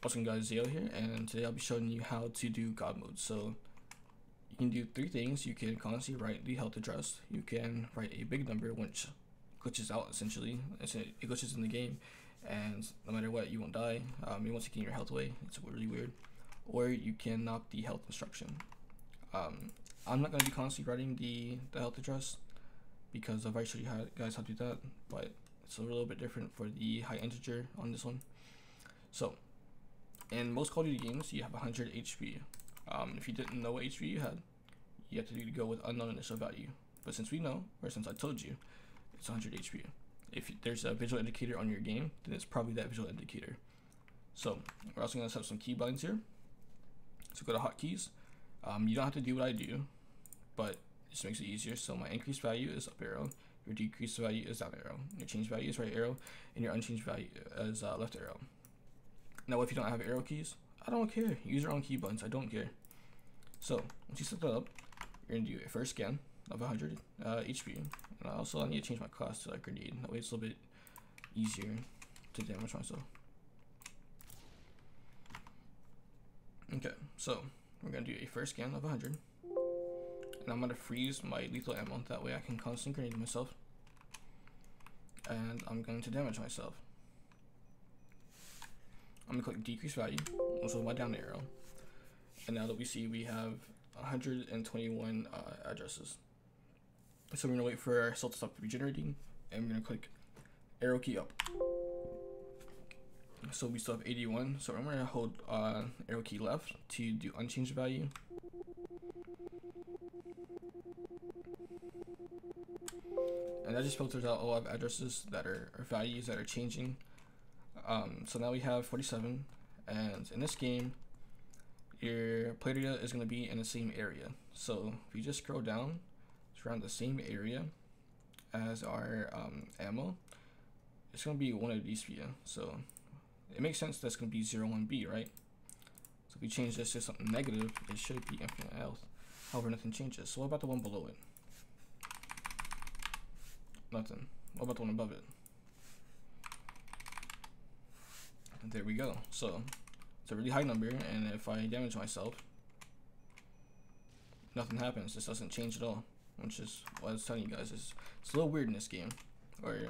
What's going on, guys? Zeo here, and today I'll be showing you how to do God mode. So you can do three things. You can constantly write the health address. You can write a big number, which glitches out essentially. It glitches in the game, and no matter what, you won't die. You won't take your health away. It's really weird. Or you can knock the health instruction. I'm not going to be constantly writing the health address because I've already showed you guys how to do that, but it's a little bit different for the high integer on this one. So in most Call of Duty games, you have 100 HP. If you didn't know what HP you had, you have to go with unknown initial value. But since we know, or since I told you, it's 100 HP. If there's a visual indicator on your game, then it's probably that visual indicator. So we're also going to set up some key bindings here. So go to hotkeys. You don't have to do what I do, but it just makes it easier. So my increased value is up arrow, your decreased value is down arrow, your changed value is right arrow, and your unchanged value is left arrow. Now, if you don't have arrow keys, I don't care. Use your own key buttons. I don't care. So once you set that up, you're gonna do a first scan of 100 HP. And also, I need to change my class to like grenade. That way, it's a little bit easier to damage myself. Okay, so we're gonna do a first scan of 100, and I'm gonna freeze my lethal ammo. That way, I can constantly grenade myself, and I'm going to damage myself. I'm gonna click decrease value, also my down arrow, and now that we see we have 121 addresses. So we're gonna wait for our cell to stop regenerating, and we're gonna click arrow key up. So we still have 81. So I'm gonna hold arrow key left to do unchanged value. And that just filters out a lot of addresses that are or values that are changing. So now we have 47, and in this game, your play area is going to be in the same area. So if you just scroll down, it's around the same area as our ammo. It's going to be one of these for you. So it makes sense that's going to be 01B, right? So if we change this to something negative, it should be infinite health. However, nothing changes. So what about the one below it? Nothing. What about the one above it? And there we go. So it's a really high number, and if I damage myself, nothing happens. This doesn't change at all, which is what I was telling you guys. It's a little weird in this game, or in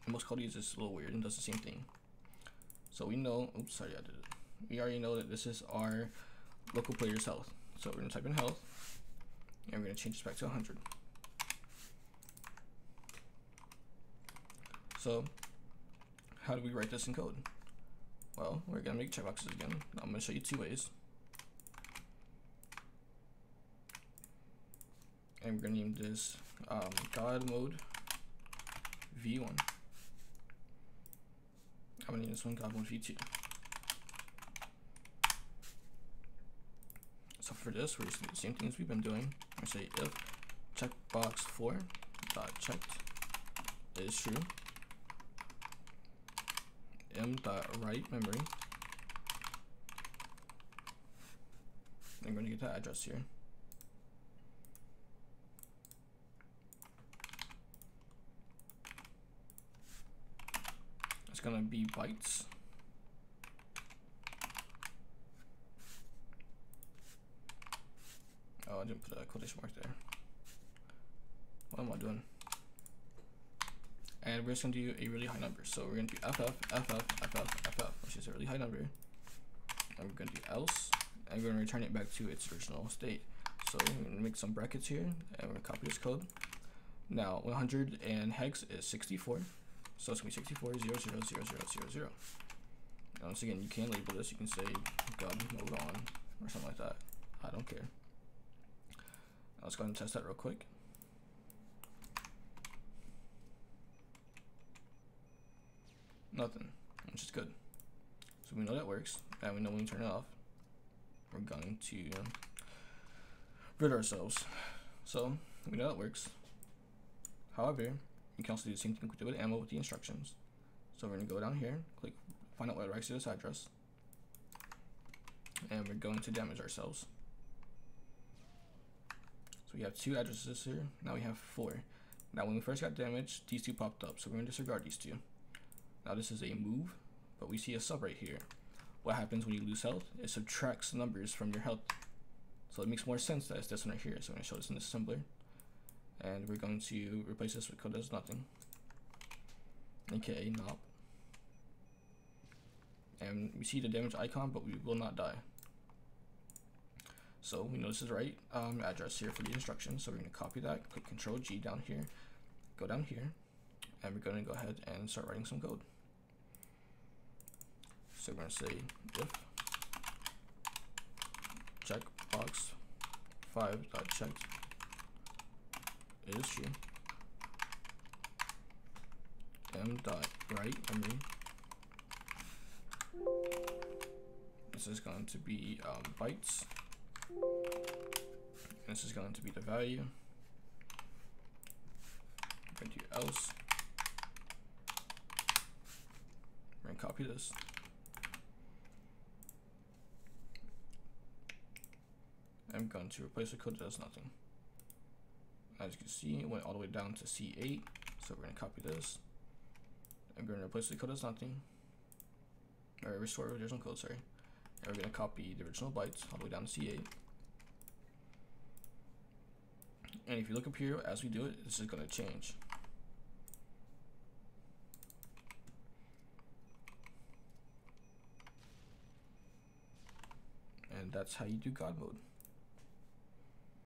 most Call of Duty, it's a little weird and does the same thing. So we know, oops, sorry, I did it. We already know that this is our local player's health. So we're gonna type in health, and we're gonna change this back to 100. So how do we write this in code? Well, we're gonna make checkboxes again. I'm gonna show you two ways. And we're gonna name this Godmode V1. I'm gonna name this one Godmode V2. So for this, we're just gonna do the same thing as we've been doing. I'm gonna say if checkbox 4 dot checked is true, m.write memory. I'm going to get that address here. It's going to be bytes. Oh, I didn't put a quotation mark there. What am I doing? And we're just going to do a really high number. So we're going to do FF, which is a really high number. And we're going to do else, and we're going to return it back to its original state. So we're going to make some brackets here, and we're going to copy this code. Now 100 and hex is 64. So it's going to be 64, 0, 0, 0, 0, 0, 0. And once again, you can label this. You can say Godmode on, or something like that. I don't care. Now let's go ahead and test that real quick. Nothing, which is good. So we know that works, and we know when we turn it off, we're going to rid ourselves. So we know that works. However, you can also do the same thing we did with ammo with the instructions. So we're going to go down here, click find out what writes to this address, and we're going to damage ourselves. So we have two addresses here, now we have 4. Now when we first got damaged, these two popped up, so we're going to disregard these two. Now this is a move, but we see a sub right here. what happens when you lose health. It subtracts numbers from your health. So it makes more sense that it's this one right here. So I'm going to show this in the assembler. And we're going to replace this with code does nothing, aka nop. And we see the damage icon, but we will not die. So we know this is the right address here for the instructions. So we're going to copy that, click Control G down here, go down here, and we're going to go ahead and start writing some code. So we're going to say if checkbox 5.checked is true, m.write memory. This is going to be bytes. This is going to be the value. We're going to do else. We're going to copy this. I'm going to replace the code that does nothing. As you can see, it went all the way down to C8. So we're going to copy this. I'm going to replace the code as nothing. Or restore original code, sorry. And we're going to copy the original bytes all the way down to C8. And if you look up here as we do it, this is going to change. And that's how you do God mode.